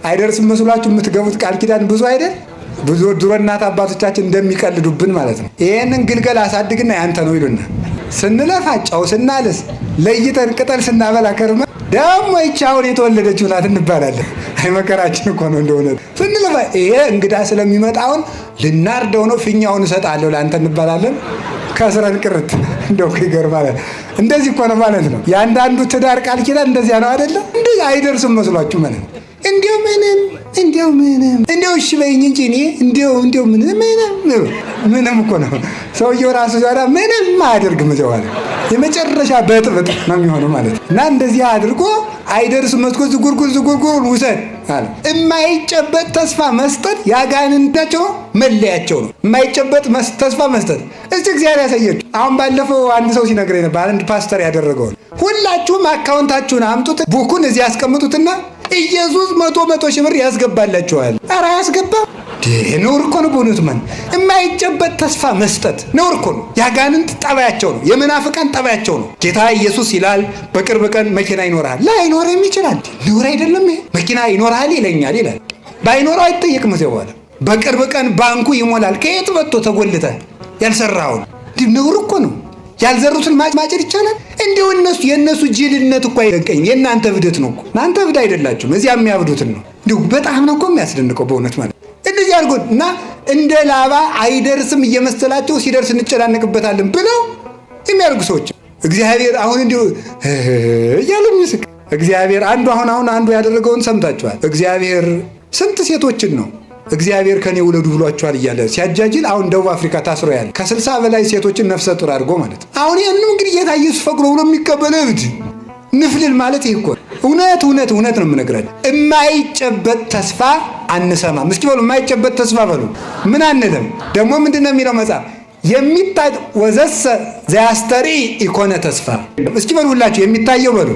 አይደርስም መስሏችሁ የምትገቡት ቃል ኪዳን ብዙ አይደል? ብዙ ድሮ እናት አባቶቻችን እንደሚቀልዱብን ማለት ነው። ይሄንን ግልገል አሳድግና ያንተ ነው ይሉና ስንለፋ ጨው ስናልስ ለይተን ቅጠል ስናበላ ከርመ ደግሞ ይቻውን የተወለደችው ናት እንባላለን። አይ መከራችን እኮ ነው እንደሆነ ስንለፋ ይሄ እንግዳ ስለሚመጣውን ልናርደው ነው ፊኛውን እሰጣለሁ ለአንተ እንባላለን። ከስረን ቅርት እንደው ይገርማል። እንደዚህ እኮ ነው ማለት ነው። ያንዳንዱ ትዳር ቃል ኪዳን እንደዚያ ነው አይደለ? እንደዚህ አይደርስም መስሏችሁ ማለት እንዴው እሺ በይኝ እንጂ እኔ እንዴው ምንም እኮ ነው። ሰውየው ራሱ ዛሬ ምንም አያደርግም ዘዋለ የመጨረሻ በጥብጥ ነው የሚሆነው ማለት ነው። እና እንደዚህ አድርጎ አይደርስም መስኮ ዝጉርጉር ውሰድ አለ። የማይጨበጥ ተስፋ መስጠት ያጋንንታቸው መለያቸው ነው። የማይጨበጥ ተስፋ መስጠት እስቲ እግዚአብሔር ያሳያችሁ። አሁን ባለፈው አንድ ሰው ሲነግረኝ ነበር፣ አንድ ፓስተር ያደረገው ሁላችሁም አካውንታችሁን አምጡት፣ ቡኩን እዚህ ያስቀምጡትና ኢየሱስ 100 ሺህ ብር ያስገባላችኋል። ኧረ ያስገባ ነውር እኮ ነው። በእውነቱ ማን የማይጨበጥ ተስፋ መስጠት ነውር እኮ ነው። ያጋንንት ጠባያቸው ነው። የመናፍቃን ጠባያቸው ነው። ጌታ ኢየሱስ ይላል በቅርብ ቀን መኪና ይኖርሃል። ላይኖርም ይችላል። ነውር አይደለም ይሄ። መኪና ይኖርሃል ይለኛል ይላል። ባይኖረው አይጠየቅም። ዘዋለ በቅርብ ቀን ባንኩ ይሞላል። ከየት መጥቶ ተጎልተ ያልሰራውን ነውር እኮ ነው። ያልዘሩትን ማጨድ ይቻላል። እንደው የነሱ ጅልነት እኮ አይደንቀኝም። የእናንተ እብደት ነው እኮ። እናንተ እብድ አይደላችሁም። እዚያ የሚያብዱትን ነው። እንደው በጣም ነው እኮ የሚያስደንቀው በእውነት ማለት እንደዚህ አድርጎት እና እንደ ላባ አይደርስም እየመሰላቸው ሲደርስ እንጨናነቅበታለን ብለው የሚያደርጉ ሰዎች እግዚአብሔር አሁን እንዲሁ እያለ ምስክ እግዚአብሔር አንዱ ያደረገውን ሰምታችኋል። እግዚአብሔር ስንት ሴቶችን ነው እግዚአብሔር ከኔ ውለዱ ብሏቸዋል እያለ ሲያጃጅል አሁን ደቡብ አፍሪካ ታስሮ ያለ ከ60 በላይ ሴቶችን ነፍሰ ጡር አድርጎ ማለት አሁን ይሄንን እንግዲህ ጌታ ኢየሱስ ፈቅዶ ብሎ የሚቀበለው እብድ ንፍልል ማለት ይሄ እኮ እውነት ነው የምነግራችሁ። የማይጨበጥ ተስፋ አንሰማም። እስኪ በሉ የማይጨበጥ ተስፋ በሉ። ምን አንልም። ደግሞ ምንድነው የሚለው መጽሐፍ የሚታይ ወዘሰ ዘያስተሪ ኢኮነ ተስፋ። እስኪ በሉ ሁላችሁ የሚታየው በሉ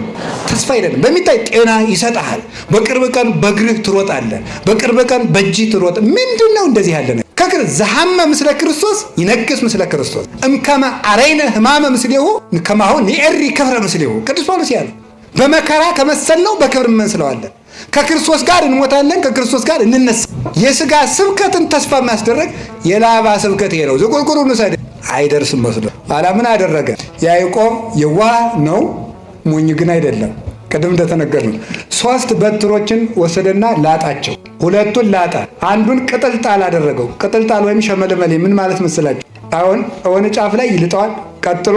ተስፋ አይደለም። በሚታይ ጤና ይሰጣል። በቅርብ ቀን በእግርህ ትሮጣለህ። በቅርብ ቀን በእጅህ ትሮጥ። ምንድነው እንደዚህ ያለ ነው? ዘሐመ ምስለ ክርስቶስ ይነግስ ምስለ ክርስቶስ እምከመ አረይነ ሕማመ ምስሌሁ ከማሁ ንኤሪ ክብረ ምስሌሁ። ቅዱስ ጳውሎስ ያለ በመከራ ከመሰልነው በክብር እንመስለዋለን። ከክርስቶስ ጋር እንሞታለን፣ ከክርስቶስ ጋር እንነሳ። የሥጋ ስብከትን ተስፋ የሚያስደረግ የላባ ስብከት ይሄ ነው። ዝቁልቁሉን ውሰድ አይደርስም መስሎ ኋላ ምን አደረገ? ያዕቆብ የዋህ ነው፣ ሞኝ ግን አይደለም። ቅድም እንደተነገርነው 3 በትሮችን ወሰደና ላጣቸው። 2ቱን ላጣ፣ አንዱን ቅጥልጣል አደረገው። ቅጥልጣል ወይም ሸመለመሌ ምን ማለት መስላችሁ? አሁን ጫፍ ላይ ይልጠዋል፣ ቀጥሎ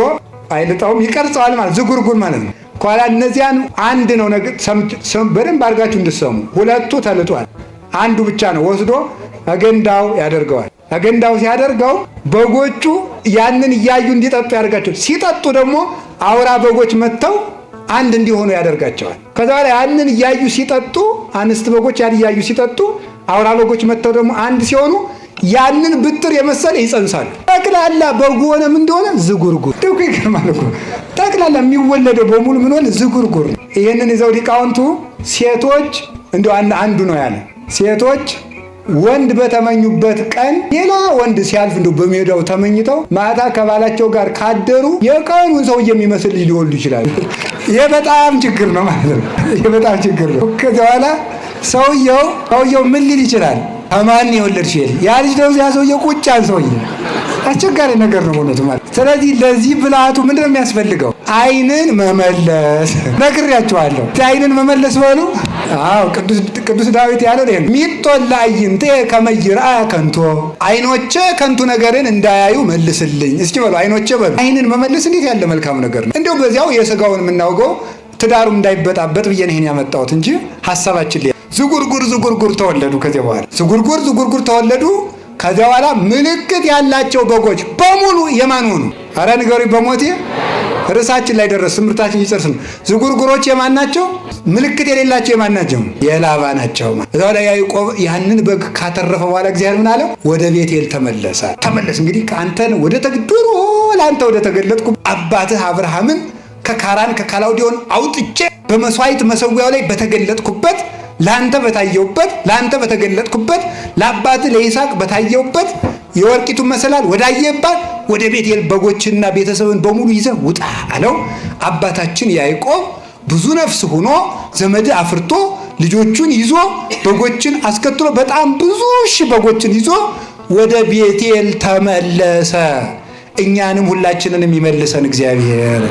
አይልጣውም፣ ይቀርጸዋል ማለት ዝጉርጉር ማለት ነው። ኋላ እነዚያን አንድ ነው ነገር በደንብ አድርጋችሁ እንድትሰሙ። 2ቱ ተልጧል፣ አንዱ ብቻ ነው ወስዶ አገንዳው ያደርገዋል። አገንዳው ሲያደርገው በጎቹ ያንን እያዩ እንዲጠጡ ያደርጋቸው። ሲጠጡ ደግሞ አውራ በጎች መጥተው አንድ እንዲሆኑ ያደርጋቸዋል። ከዛ በኋላ ያንን እያዩ ሲጠጡ አንስት በጎች ያን እያዩ ሲጠጡ አውራ በጎች መጥተው ደግሞ አንድ ሲሆኑ ያንን ብትር የመሰለ ይጸንሳሉ። ጠቅላላ በጉ ሆነ ምን እንደሆነ ዝጉርጉር። ደውክ ይገርማል እኮ ጠቅላላ የሚወለደው በሙሉ ምን ሆነ? ዝጉርጉር። ይሄንን ይዘው ሊቃውንቱ ሴቶች እንደው አንዱ ነው ያለ ሴቶች ወንድ በተመኙበት ቀን ሌላ ወንድ ሲያልፍ እንደው በሜዳው ተመኝተው ማታ ከባላቸው ጋር ካደሩ የቀኑን ሰው የሚመስል ልጅ ሊወልዱ ይችላሉ። ይሄ በጣም ችግር ነው ማለት ነው። ይሄ በጣም ችግር ነው። ከዛ በኋላ ሰውየው ምን ሊል ይችላል? አማን የወለድሽ ያ ልጅ ነው ያ ሰውየው ቁጫን ሰውዬ አስቸጋሪ ነገር ነው ማለት ማለት። ስለዚህ ለዚህ ብልሃቱ ምንድነው የሚያስፈልገው? አይንን መመለስ። ነግሬያችኋለሁ። አይንን መመለስ በሉ። አዎ ቅዱስ ዳዊት ያለው ይሄ ሚጦላ አይንቴ ከመይራ ከንቶ፣ አይኖቼ ከንቱ ነገርን እንዳያዩ መልስልኝ። እስኪ በሉ አይኖቼ በሉ። አይንን መመለስ እንዴት ያለ መልካም ነገር ነው። እንደው በዚያው የሥጋውን የምናውቀው ትዳሩ እንዳይበጣበጥ ብዬ ነው ይሄን ያመጣሁት እንጂ ሐሳባችን ዝጉርጉር ተወለዱ። ከዚያ በኋላ ዝጉርጉር ተወለዱ። ከዚያ በኋላ ምልክት ያላቸው በጎች በሙሉ የማን ሆኑ? ኧረ ንገሩኝ በሞቴ ርዕሳችን ላይ ደረስ። ትምህርታችን ይጨርስም። ዝጉርጉሮች የማን ናቸው? ምልክት የሌላቸው የማን ናቸው? የላባ ናቸው። እዛው ላይ ያዕቆብ ያንን በግ ካተረፈ በኋላ እግዚአብሔር ምን አለው? ወደ ቤቴል ተመለስ። እንግዲህ ከአንተን ወደ ተግድሮ ለአንተ ወደ ተገለጥኩ አባትህ አብርሃምን ከካራን ከካላውዲዮን አውጥቼ በመስዋዕት መሰዊያው ላይ በተገለጥኩበት ላንተ በተገለጥኩበት ለአባት ለይስሐቅ በታየውበት የወርቂቱ መሰላል ወዳየባት ወደ ቤቴል በጎችና ቤተሰብን በሙሉ ይዘህ ውጣ አለው። አባታችን ያዕቆብ ብዙ ነፍስ ሆኖ ዘመድ አፍርቶ ልጆቹን ይዞ በጎችን አስከትሎ በጣም ብዙ ሺህ በጎችን ይዞ ወደ ቤቴል ተመለሰ። እኛንም ሁላችንንም ይመልሰን እግዚአብሔር።